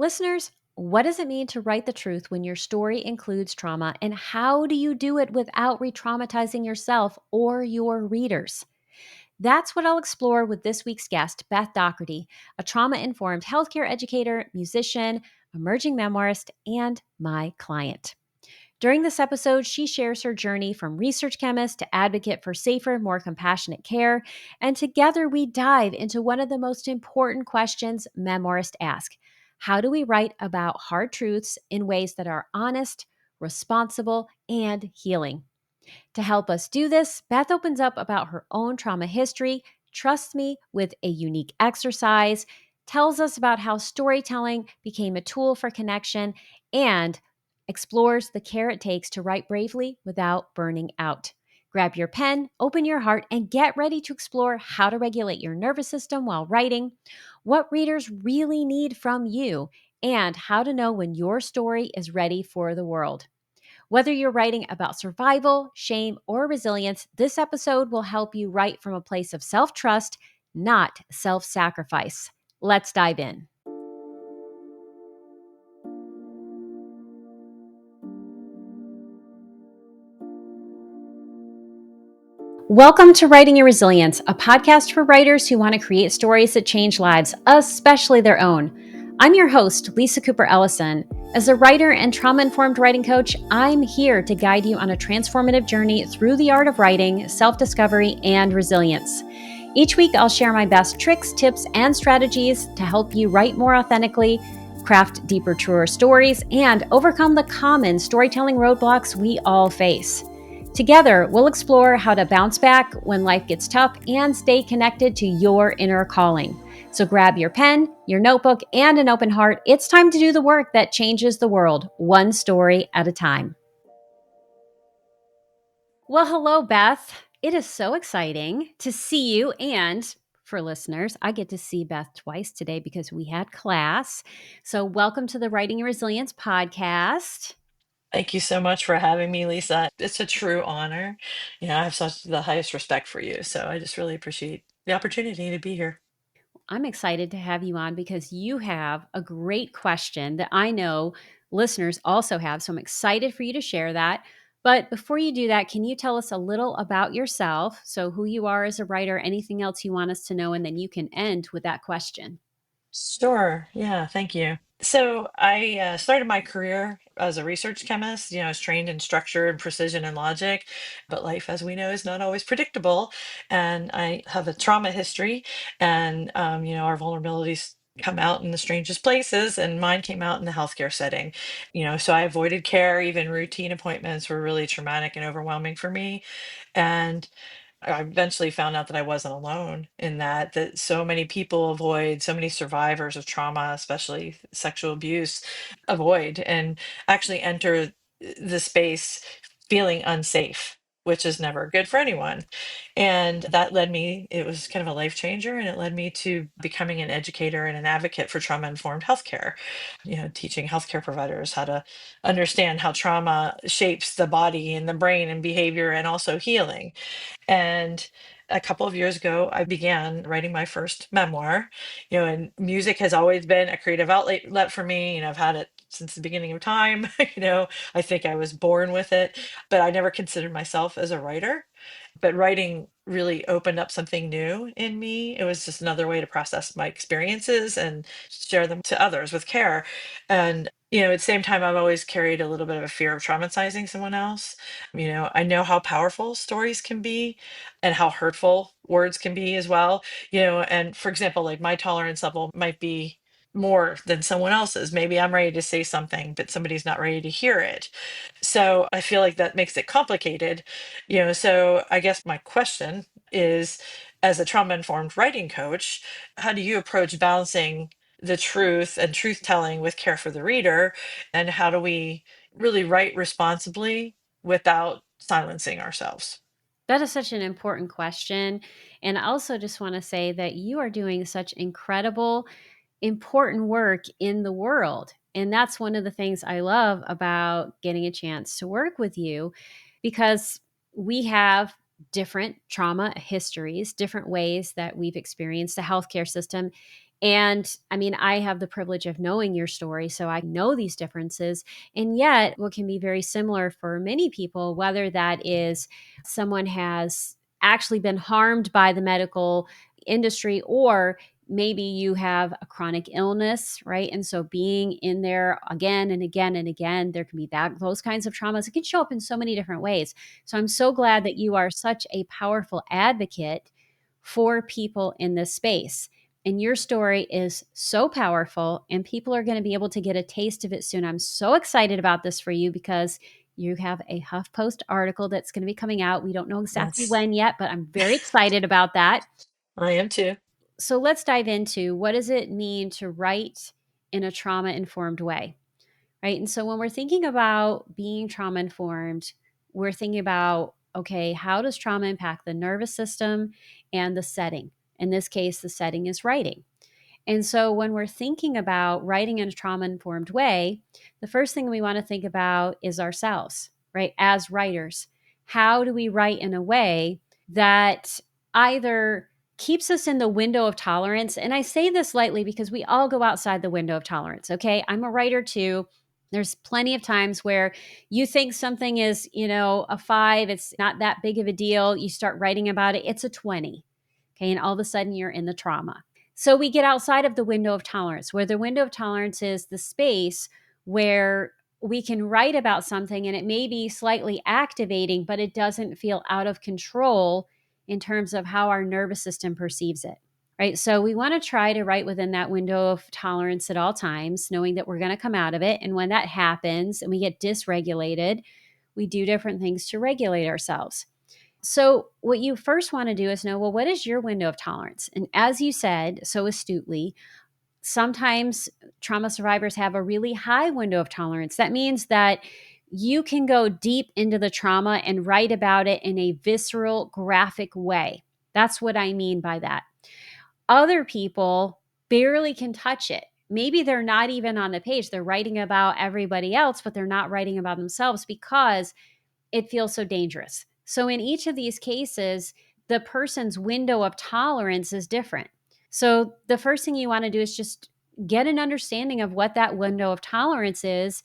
Listeners, what does it mean to write the truth when your story includes trauma, and how do you do it without re traumatizing yourself or your readers? That's what I'll explore with this week's guest, Beth Docherty, a trauma informed healthcare educator, musician, emerging memoirist, and my client. During this episode, she shares her journey from research chemist to advocate for safer, more compassionate care. And together we dive into one of the most important questions memoirists ask. How do we write about hard truths in ways that are honest, responsible, and healing? To help us do this, Beth opens up about her own trauma history, trusts me with a unique exercise, tells us about how storytelling became a tool for connection, and explores the care it takes to write bravely without burning out. Grab your pen, open your heart, and get ready to explore how to regulate your nervous system while writing, what readers really need from you, and how to know when your story is ready for the world. Whether you're writing about survival, shame, or resilience, this episode will help you write from a place of self trust, not self sacrifice. Let's dive in. Welcome to Writing Your Resilience, a podcast for writers who want to create stories that change lives, especially their own. I'm your host, Lisa Cooper Ellison. As a writer and trauma-informed writing coach, I'm here to guide you on a transformative journey through the art of writing, self-discovery, and resilience. Each week, I'll share my best tricks, tips, and strategies to help you write more authentically, craft deeper, truer stories, and overcome the common storytelling roadblocks we all face. Together, we'll explore how to bounce back when life gets tough and stay connected to your inner calling. So grab your pen, your notebook, and an open heart. It's time to do the work that changes the world, one story at a time. Well, hello, Beth. It is so exciting to see you. And for listeners, I get to see Beth twice today because we had class. So, welcome to the Writing and Resilience podcast. Thank you so much for having me, Lisa. It's a true honor. I have such the highest respect for you. So I just really appreciate the opportunity to be here. I'm excited to have you on because you have a great question that I know listeners also have. So I'm excited for you to share that. But before you do that, can you tell us a little about yourself? So, who you are as a writer, anything else you want us to know, and then you can end with that question. Sure. Yeah. Thank you. So I started my career as a research chemist. I was trained in structure and precision and logic, but life, as we know, is not always predictable. And I have a trauma history, and our vulnerabilities come out in the strangest places, and mine came out in the healthcare setting. So I avoided care. Even routine appointments were really traumatic and overwhelming for me. And I eventually found out that I wasn't alone in that so many people avoid, so many survivors of trauma, especially sexual abuse, avoid and actually enter the space feeling unsafe, which is never good for anyone. And that led me, it was kind of a life changer, and it led me to becoming an educator and an advocate for trauma-informed healthcare, teaching healthcare providers how to understand how trauma shapes the body and the brain and behavior and also healing. And a couple of years ago, I began writing my first memoir. And music has always been a creative outlet for me. I've had it since the beginning of time. I think I was born with it, but I never considered myself as a writer. But writing really opened up something new in me. It was just another way to process my experiences and share them to others with care. And at the same time, I've always carried a little bit of a fear of traumatizing someone else. I know how powerful stories can be and how hurtful words can be as well. And for example, like my tolerance level might be more than someone else's. Maybe I'm ready to say something, but somebody's not ready to hear it. So I feel like that makes it complicated. So I guess my question is, as a trauma informed writing coach, how do you approach balancing the truth and truth telling with care for the reader? And how do we really write responsibly without silencing ourselves? That is such an important question. And I also just want to say that you are doing such incredible, important work in the world. And that's one of the things I love about getting a chance to work with you because we have different trauma histories, different ways that we've experienced the healthcare system. And I mean, I have the privilege of knowing your story, so I know these differences. And yet, what can be very similar for many people, whether that is someone has actually been harmed by the medical industry, or maybe you have a chronic illness, right? And so being in there again and again and again, there can be those kinds of traumas. It can show up in so many different ways. So I'm so glad that you are such a powerful advocate for people in this space. And your story is so powerful, and people are going to be able to get a taste of it soon. I'm so excited about this for you because you have a HuffPost article that's going to be coming out. We don't know exactly Yes, when yet, but I'm very excited about that. I am too. So let's dive into, what does it mean to write in a trauma informed way, right? And so when we're thinking about being trauma informed, we're thinking about, okay, how does trauma impact the nervous system and the setting? In this case, the setting is writing. And so when we're thinking about writing in a trauma informed way, the first thing we want to think about is ourselves, right? As writers, how do we write in a way that either keeps us in the window of tolerance? And I say this lightly because we all go outside the window of tolerance. Okay. I'm a writer too. There's plenty of times where you think something is, a 5, it's not that big of a deal. You start writing about it, it's a 20. Okay. And all of a sudden you're in the trauma. So we get outside of the window of tolerance, where the window of tolerance is the space where we can write about something and it may be slightly activating, but it doesn't feel out of control in terms of how our nervous system perceives it. Right. So we want to try to write within that window of tolerance at all times, knowing that we're going to come out of it. And when that happens and we get dysregulated, we do different things to regulate ourselves. So, what you first want to do is know, well, what is your window of tolerance? And as you said so astutely, sometimes trauma survivors have a really high window of tolerance. That means that you can go deep into the trauma and write about it in a visceral, graphic way. That's what I mean by that. Other people barely can touch it. Maybe they're not even on the page. They're writing about everybody else, but they're not writing about themselves because it feels so dangerous. So, in each of these cases, the person's window of tolerance is different. So, the first thing you want to do is just get an understanding of what that window of tolerance is.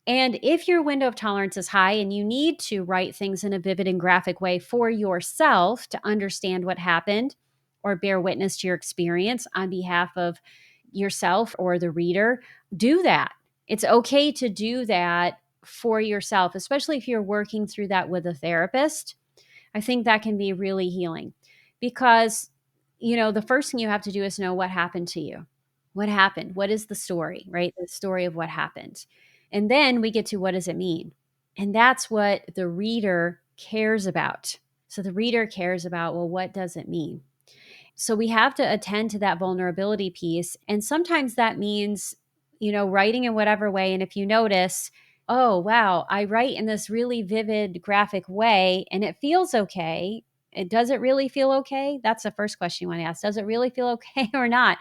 And if your window of tolerance is high and you need to write things in a vivid and graphic way for yourself to understand what happened or bear witness to your experience on behalf of yourself or the reader, do that. It's okay to do that for yourself, especially if you're working through that with a therapist. I think that can be really healing because, the first thing you have to do is know what happened to you. What happened? What is the story, right? The story of what happened. And then we get to, what does it mean? And that's what the reader cares about. So the reader cares about, well, what does it mean? So we have to attend to that vulnerability piece. And sometimes that means, writing in whatever way. And if you notice, oh, wow, I write in this really vivid, graphic way and it feels okay. Does it really feel okay? That's the first question you want to ask. Does it really feel okay or not?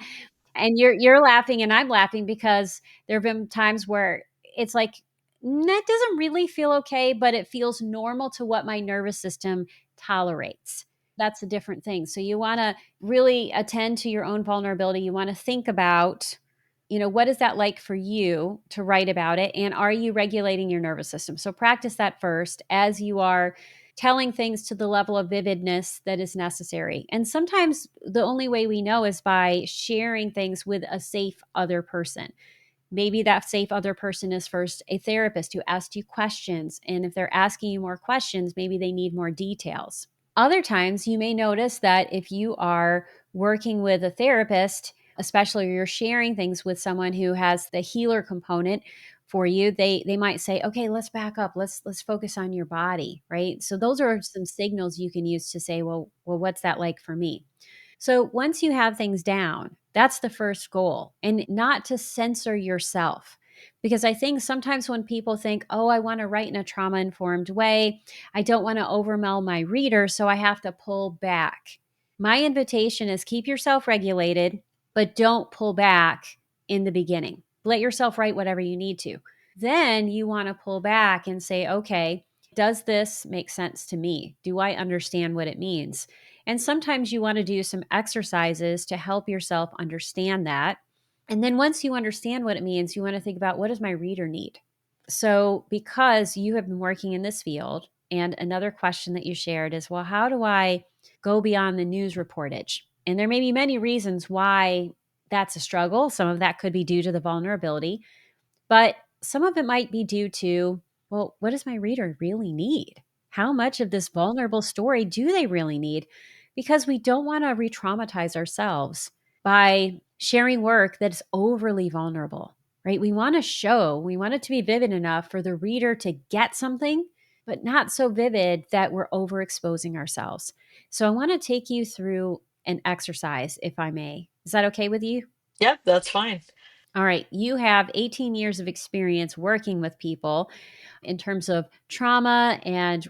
And you're laughing and I'm laughing because there have been times where it's like, that doesn't really feel okay, but it feels normal to what my nervous system tolerates. That's a different thing. So you want to really attend to your own vulnerability. You want to think about, what is that like for you to write about it? And are you regulating your nervous system? So practice that first as you are telling things to the level of vividness that is necessary. And sometimes the only way we know is by sharing things with a safe other person. Maybe that safe other person is first a therapist who asks you questions. And if they're asking you more questions, maybe they need more details. Other times, you may notice that if you are working with a therapist, especially you're sharing things with someone who has the healer component for you, they might say, okay, let's back up, let's focus on your body, right? So those are some signals you can use to say, well, what's that like for me? So once you have things down, that's the first goal, and not to censor yourself. Because I think sometimes when people think, oh, I want to write in a trauma informed way, I don't want to overwhelm my reader, so I have to pull back. My invitation is, keep yourself regulated, but don't pull back in the beginning. Let yourself write whatever you need to. Then you want to pull back and say, okay, does this make sense to me? Do I understand what it means? And sometimes you want to do some exercises to help yourself understand that. And then once you understand what it means, you want to think about, what does my reader need? So, because you have been working in this field, and another question that you shared is, well, how do I go beyond the news reportage? And there may be many reasons why that's a struggle. Some of that could be due to the vulnerability, but some of it might be due to, well, what does my reader really need? How much of this vulnerable story do they really need? Because we don't want to re traumatize ourselves by sharing work that's overly vulnerable, right? We want it to be vivid enough for the reader to get something, but not so vivid that we're overexposing ourselves. So I want to take you through an exercise, if I may. Is that okay with you? Yep, that's fine. All right, you have 18 years of experience working with people in terms of trauma and,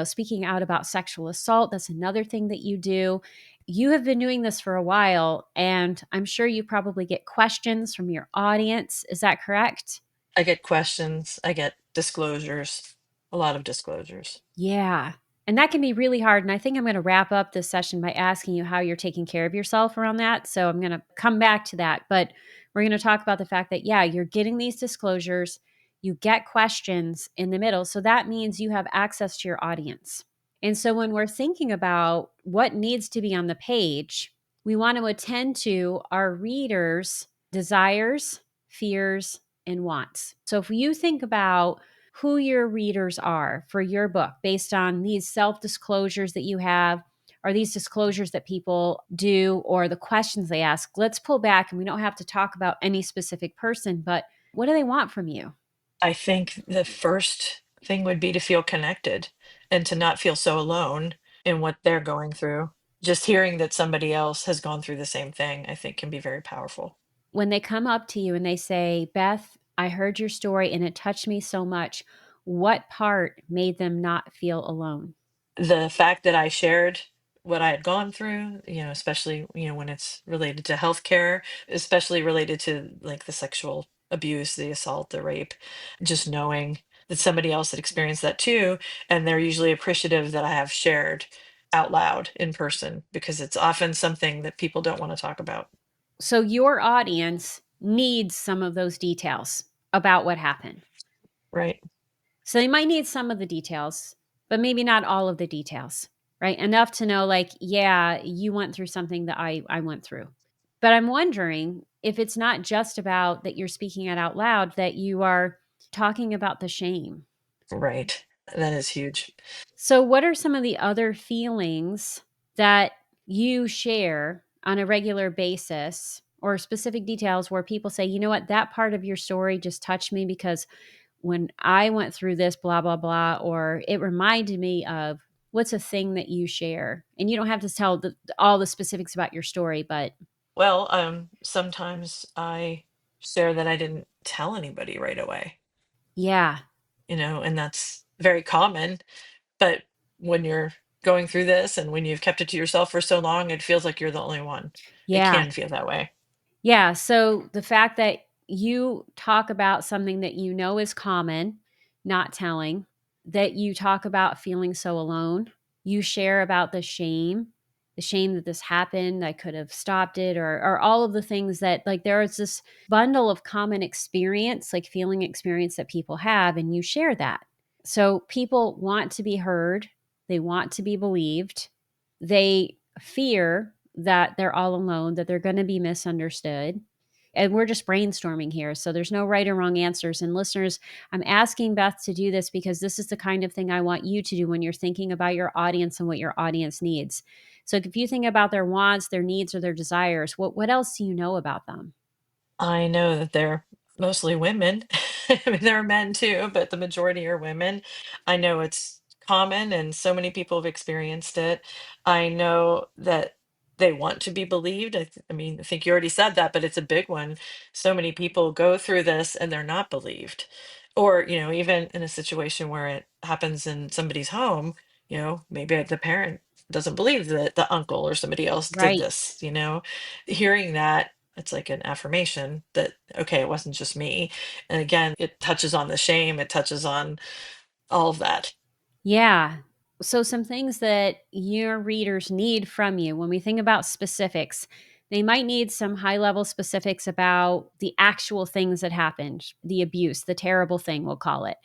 speaking out about sexual assault. That's another thing that you do. You have been doing this for a while, and I'm sure you probably get questions from your audience. Is that correct? I get questions, I get disclosures, a lot of disclosures. Yeah. And that can be really hard. And I think I'm going to wrap up this session by asking you how you're taking care of yourself around that. So I'm going to come back to that. But we're going to talk about the fact that, yeah, you're getting these disclosures, you get questions in the middle. So that means you have access to your audience. And so when we're thinking about what needs to be on the page, we want to attend to our readers' desires, fears, and wants. So if you think about who your readers are for your book based on these self disclosures that you have, or these disclosures that people do, or the questions they ask. Let's pull back, and we don't have to talk about any specific person, but what do they want from you? I think the first thing would be to feel connected and to not feel so alone in what they're going through. Just hearing that somebody else has gone through the same thing, I think can be very powerful. When they come up to you and they say, Beth, I heard your story and it touched me so much, what part made them not feel alone? The fact that I shared what I had gone through, especially, when it's related to healthcare, especially related to like the sexual abuse, the assault, the rape, just knowing that somebody else had experienced that too. And they're usually appreciative that I have shared out loud in person because it's often something that people don't want to talk about. So your audience needs some of those details about what happened. Right. So they might need some of the details, but maybe not all of the details, right? Enough to know, like, yeah, you went through something that I went through. But I'm wondering if it's not just about that you're speaking it out loud, that you are talking about the shame. Right. That is huge. So, what are some of the other feelings that you share on a regular basis, or specific details where people say, you know what, that part of your story just touched me because when I went through this, blah, blah, blah, or it reminded me of, what's a thing that you share? And you don't have to tell all the specifics about your story, but Well, sometimes I share that I didn't tell anybody right away, yeah, and that's very common. But when you're going through this and when you've kept it to yourself for so long, it feels like you're the only one. It yeah, can feel that way. yeah. So the fact that you talk about something that you know is common, not telling, that you talk about feeling so alone, you share about the shame that this happened, I could have stopped it, or all of the things that, like, there is this bundle of common experience, like feeling experience that people have, and you share that. So people want to be heard, they want to be believed, they fear that they're all alone, that they're going to be misunderstood. And we're just brainstorming here. So there's no right or wrong answers. And listeners, I'm asking Beth to do this because this is the kind of thing I want you to do when you're thinking about your audience and what your audience needs. So if you think about their wants, their needs, or their desires, what else do you know about them? I know that they're mostly women. I mean, there are men too, but the majority are women. I know it's common and so many people have experienced it. I know that they want to be believed. I mean, I think you already said that, but it's a big one. So many people go through this and they're not believed. Or, even in a situation where it happens in somebody's home, maybe the parent doesn't believe that the uncle or somebody else did Right. this. Hearing that, it's like an affirmation that, okay, it wasn't just me. And again, it touches on the shame, it touches on all of that. Yeah. So, some things that your readers need from you when we think about specifics, they might need some high level specifics about the actual things that happened, the abuse, the terrible thing, we'll call it.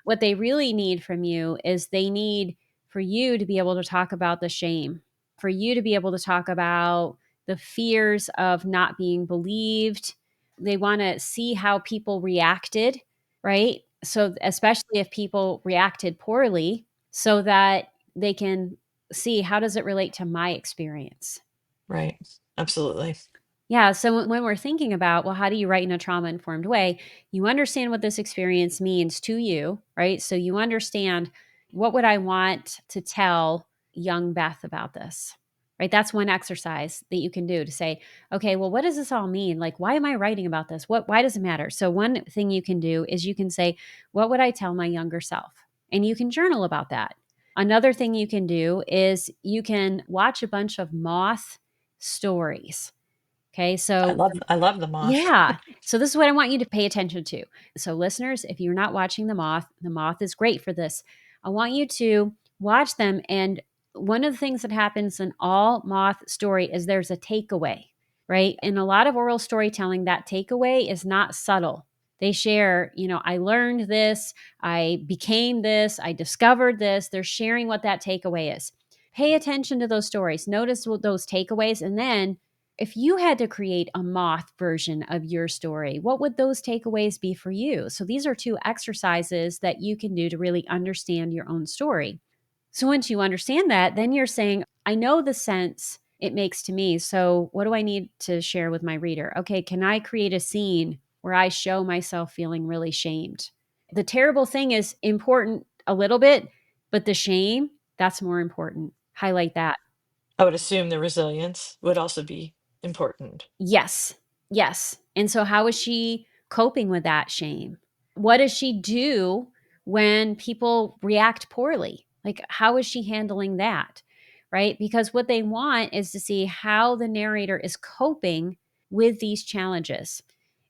What they really need from you is they need for you to be able to talk about the shame, for you to be able to talk about the fears of not being believed. They want to see how people reacted, right? So, especially if people reacted poorly, so that they can see how does it relate to my experience. Right. Absolutely. Yeah, so when we're thinking about, well, how do you write in a trauma informed way? You understand what this experience means to you, right? So you understand, what would I want to tell young Beth about this? Right? That's one exercise that you can do to say, okay, well, what does this all mean? Like, why am I writing about this? Why does it matter? So one thing you can do is you can say, what would I tell my younger self? And you can journal about that. Another thing you can do is you can watch a bunch of moth stories. Okay, so I love the moth. yeah. So this is what I want you to pay attention to. So listeners, if you're not watching the moth is great for this. I want you to watch them, and one of the things that happens in all moth story is there's a takeaway, right? In a lot of oral storytelling, that takeaway is not subtle. They share, I learned this, I became this, I discovered this. They're sharing what that takeaway is. Pay attention to those stories. Notice what those takeaways, and then if you had to create a moth version of your story, what would those takeaways be for you? So these are two exercises that you can do to really understand your own story. So once you understand that, then you're saying, I know the sense it makes to me. So what do I need to share with my reader? Okay, can I create a scene where I show myself feeling really shamed? The terrible thing is important a little bit, but the shame, that's more important. Highlight that. I would assume the resilience would also be important. Yes. Yes. And so how is she coping with that shame? What does she do when people react poorly? Like, how is she handling that? Right? Because what they want is to see how the narrator is coping with these challenges.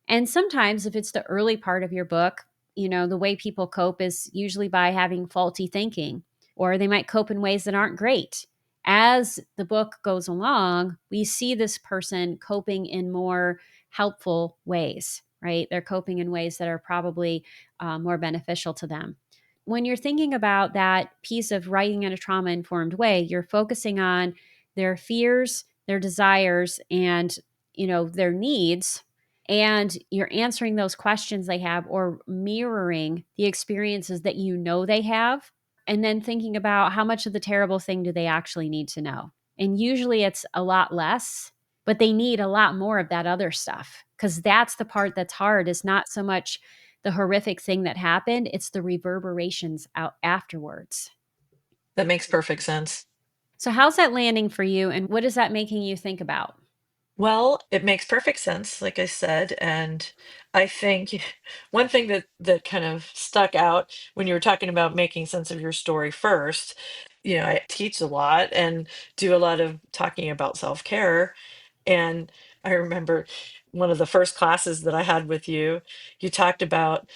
And sometimes, if it's the early part of your book, the way people cope is usually by having faulty thinking, or they might cope in ways that aren't great. As the book goes along, we see this person coping in more helpful ways, right? They're coping in ways that are probably more beneficial to them. When you're thinking about that piece of writing in a trauma informed way, you're focusing on their fears, their desires, and their needs, and you're answering those questions they have or mirroring the experiences that they have, and then thinking about how much of the terrible thing do they actually need to know. And usually it's a lot less, but they need a lot more of that other stuff, because that's the part that's hard, is not so much the horrific thing that happened, it's the reverberations out afterwards. That makes perfect sense. So how's that landing for you, and what is that making you think about? Well, it makes perfect sense, like I said, and I think one thing that kind of stuck out when you were talking about making sense of your story first, I teach a lot and do a lot of talking about self-care, and I remember one of the first classes that I had with you, you talked about,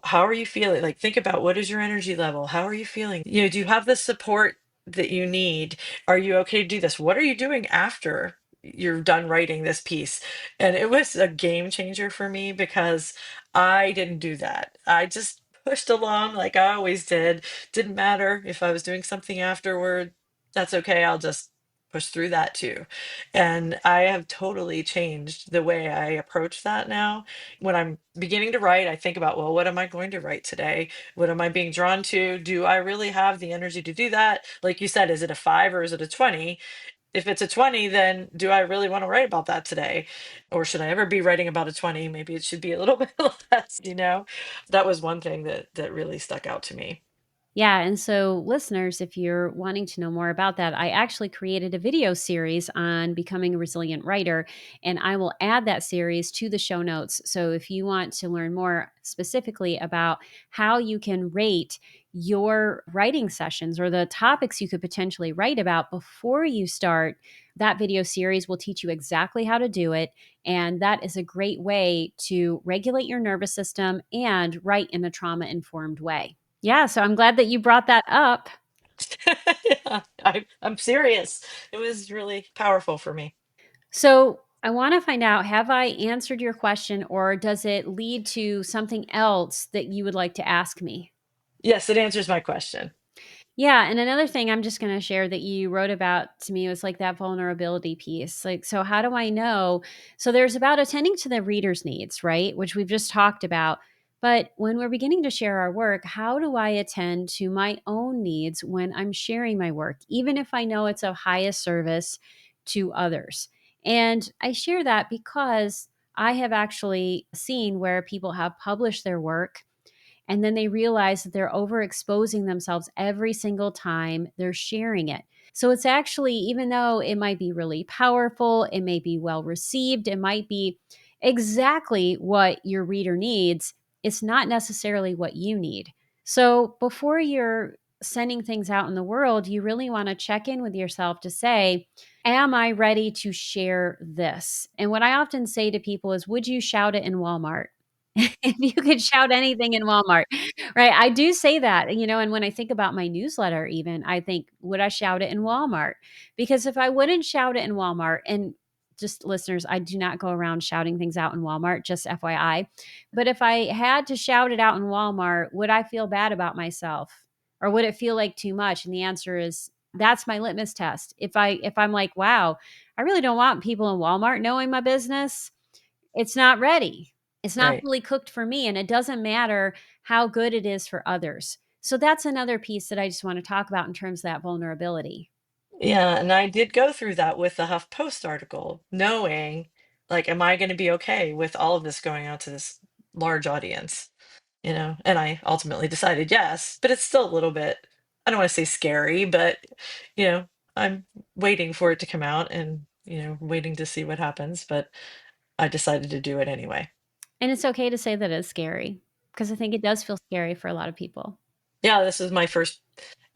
how are you feeling? Like, think about, what is your energy level? How are you feeling? Do you have the support that you need? Are you okay to do this? What are you doing after you're done writing this piece? And it was a game changer for me because I didn't do that. I just pushed along like I always did. Didn't matter if I was doing something afterward. That's okay. I'll just push through that too. And I have totally changed the way I approach that now. When I'm beginning to write, I think about, well, what am I going to write today? What am I being drawn to? Do I really have the energy to do that? Like you said, is it a 5 or is it a 20? If it's a 20, then do I really want to write about that today? Or should I ever be writing about a 20? Maybe it should be a little bit less. That was one thing that really stuck out to me. Yeah. And so, listeners, if you're wanting to know more about that, I actually created a video series on becoming a resilient writer, and I will add that series to the show notes. So, if you want to learn more specifically about how you can rate your writing sessions or the topics you could potentially write about before you start, that video series will teach you exactly how to do it. And that is a great way to regulate your nervous system and write in a trauma informed way. Yeah, so I'm glad that you brought that up. Yeah, I'm serious. It was really powerful for me. So I want to find out, have I answered your question, or does it lead to something else that you would like to ask me? Yes, it answers my question. Yeah, and another thing I'm just going to share that you wrote about to me was like that vulnerability piece. Like, so how do I know? So there's about attending to the reader's needs, right? Which we've just talked about. But when we're beginning to share our work, how do I attend to my own needs when I'm sharing my work, even if I know it's of highest service to others? And I share that because I have actually seen where people have published their work and then they realize that they're overexposing themselves every single time they're sharing it. So it's actually, even though it might be really powerful, it may be well received, it might be exactly what your reader needs, it's not necessarily what you need. So before you're sending things out in the world, you really want to check in with yourself to say, am I ready to share this? And what I often say to people is, would you shout it in Walmart? If you could shout anything in Walmart, right? I do say that, and when I think about my newsletter even, I think, would I shout it in Walmart? Because if I wouldn't shout it in Walmart, and just listeners, I do not go around shouting things out in Walmart, just FYI. But if I had to shout it out in Walmart, would I feel bad about myself? Or would it feel like too much? And the answer is that's my litmus test. If I'm like, wow, I really don't want people in Walmart knowing my business, it's not ready. It's not Right. fully cooked for me, and it doesn't matter how good it is for others. So that's another piece that I just want to talk about in terms of that vulnerability. Yeah, and I did go through that with the HuffPost article, knowing, like, am I going to be okay with all of this going out to this large audience? And I ultimately decided yes, but it's still a little bit, I don't want to say scary, but, you know, I'm waiting for it to come out and, waiting to see what happens, but I decided to do it anyway. And it's okay to say that it's scary because I think it does feel scary for a lot of people. Yeah, this is my first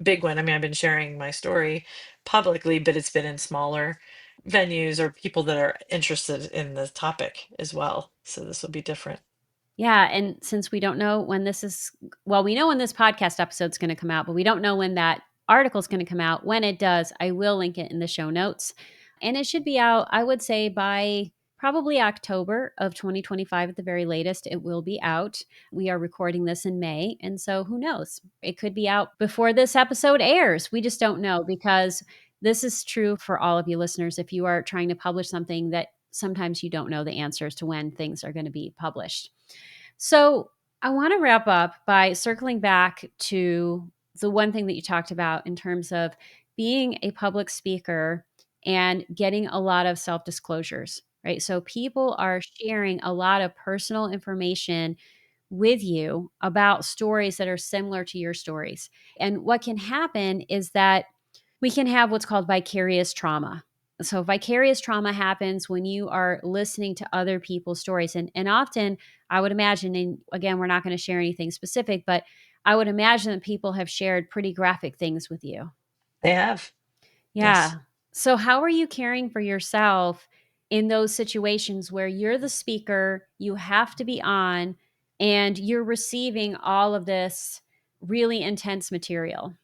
big one. I mean, I've been sharing my story publicly, but it's been in smaller venues or people that are interested in the topic as well. So this will be different. Yeah, and since we don't know when we know when this podcast episode's going to come out, but we don't know when that article's going to come out. When it does, I will link it in the show notes. And it should be out, I would say, by probably October of 2025 at the very latest. It will be out. We are recording this in May, and so who knows? It could be out before this episode airs. We just don't know, because this is true for all of you listeners. If you are trying to publish something, that sometimes you don't know the answers to when things are going to be published. So I want to wrap up by circling back to the one thing that you talked about in terms of being a public speaker and getting a lot of self disclosures, right? So people are sharing a lot of personal information with you about stories that are similar to your stories. And what can happen is that we can have what's called vicarious trauma. So, vicarious trauma happens when you are listening to other people's stories. And often, I would imagine, and again, we're not going to share anything specific, but I would imagine that people have shared pretty graphic things with you. They have. Yes. Yeah. So, how are you caring for yourself in those situations where you're the speaker, you have to be on, and you're receiving all of this really intense material?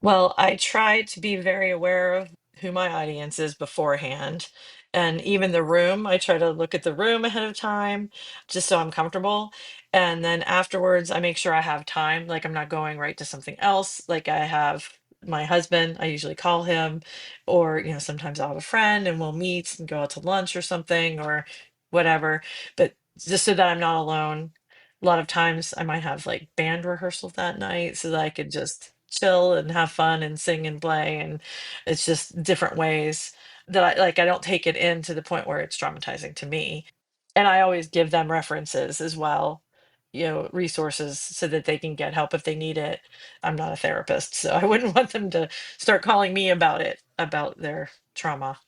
Well, I try to be very aware of who my audience is beforehand. And even the room, I try to look at the room ahead of time just so I'm comfortable. And then afterwards, I make sure I have time. Like I'm not going right to something else. Like I have my husband, I usually call him, or, sometimes I'll have a friend and we'll meet and go out to lunch or something or whatever. But just so that I'm not alone. A lot of times I might have like band rehearsal that night so that I could just chill and have fun and sing and play. And it's just different ways that I don't take it in to the point where it's traumatizing to me. And I always give them references as well, resources so that they can get help if they need it. I'm not a therapist, so I wouldn't want them to start calling me about it, about their trauma.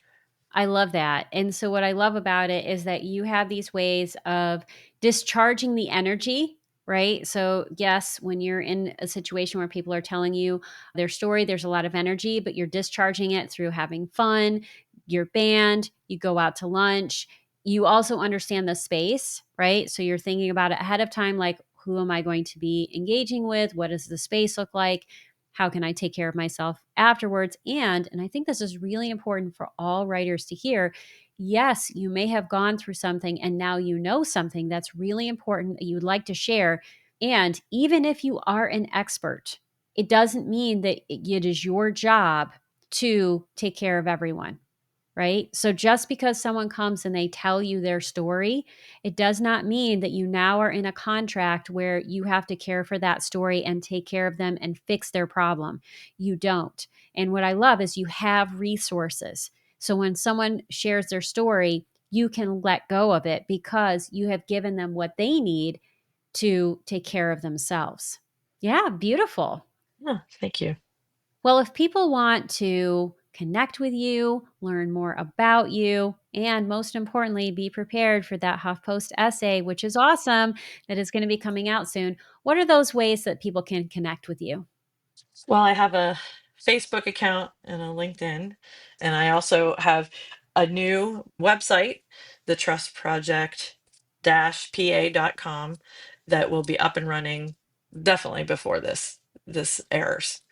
I love that. And so, what I love about it is that you have these ways of discharging the energy, right? So, yes, when you're in a situation where people are telling you their story, there's a lot of energy, but you're discharging it through having fun, your band, you go out to lunch. You also understand the space, right? So, you're thinking about it ahead of time, like, who am I going to be engaging with? What does the space look like? How can I take care of myself afterwards? And I think this is really important for all writers to hear. Yes, you may have gone through something and now you know something that's really important that you'd like to share. And even if you are an expert, it doesn't mean that it is your job to take care of everyone, right? So just because someone comes and they tell you their story, it does not mean that you now are in a contract where you have to care for that story and take care of them and fix their problem. You don't. And what I love is you have resources. So when someone shares their story, you can let go of it because you have given them what they need to take care of themselves. Yeah, beautiful. Oh, thank you. Well, if people want to connect with you, learn more about you, and most importantly, be prepared for that HuffPost essay, which is awesome, that is going to be coming out soon, what are those ways that people can connect with you? Well, I have a Facebook account and a LinkedIn, and I also have a new website, the Trust Project PA.com, that will be up and running definitely before this airs.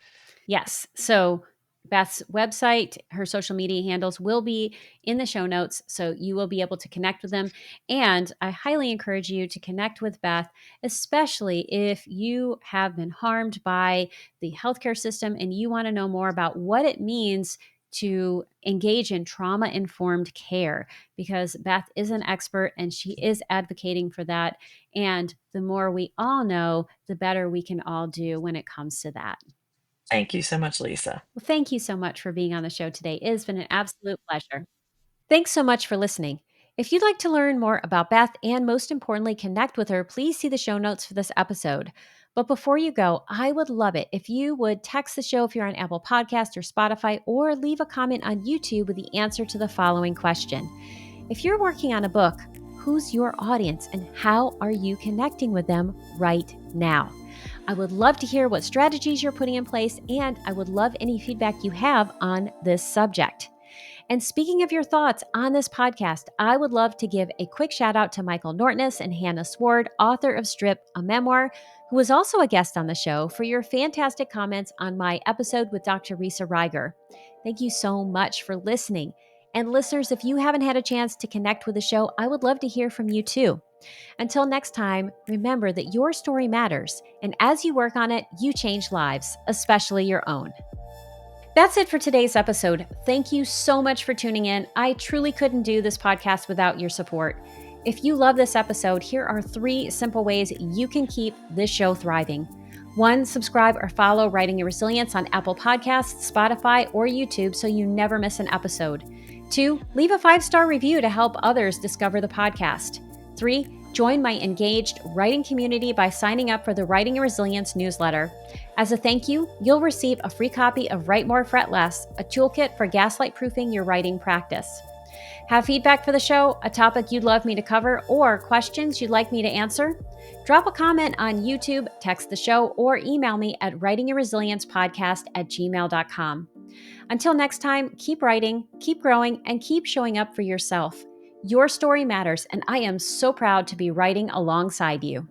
Yes. So Beth's website, her social media handles will be in the show notes. So you will be able to connect with them. And I highly encourage you to connect with Beth, especially if you have been harmed by the healthcare system and you want to know more about what it means to engage in trauma informed care, because Beth is an expert and she is advocating for that. And the more we all know, the better we can all do when it comes to that. Thank you so much, Lisa. Well, thank you so much for being on the show today. It has been an absolute pleasure. Thanks so much for listening. If you'd like to learn more about Beth and most importantly, connect with her, please see the show notes for this episode. But before you go, I would love it if you would text the show if you're on Apple Podcasts or Spotify, or leave a comment on YouTube with the answer to the following question. If you're working on a book, who's your audience and how are you connecting with them right now? I would love to hear what strategies you're putting in place, and I would love any feedback you have on this subject. And speaking of your thoughts on this podcast, I would love to give a quick shout out to Michael Nortness and Hannah Sward, author of Strip, a memoir, who was also a guest on the show, for your fantastic comments on my episode with Dr. Risa Reiger. Thank you so much for listening. And listeners, if you haven't had a chance to connect with the show, I would love to hear from you too. Until next time, remember that your story matters, and as you work on it, you change lives, especially your own. That's it for today's episode. Thank you so much for tuning in. I truly couldn't do this podcast without your support. If you love this episode, here are 3 simple ways you can keep this show thriving. 1, subscribe or follow Writing Your Resilience on Apple Podcasts, Spotify, or YouTube so you never miss an episode. 2, leave a 5-star review to help others discover the podcast. 3, join my engaged writing community by signing up for the Writing Your Resilience newsletter. As a thank you, you'll receive a free copy of Write More, Fret Less, a toolkit for gaslight proofing your writing practice. Have feedback for the show, a topic you'd love me to cover, or questions you'd like me to answer? Drop a comment on YouTube, text the show, or email me at writingyourresiliencepodcast@gmail.com. Until next time, keep writing, keep growing, and keep showing up for yourself. Your story matters, and I am so proud to be writing alongside you.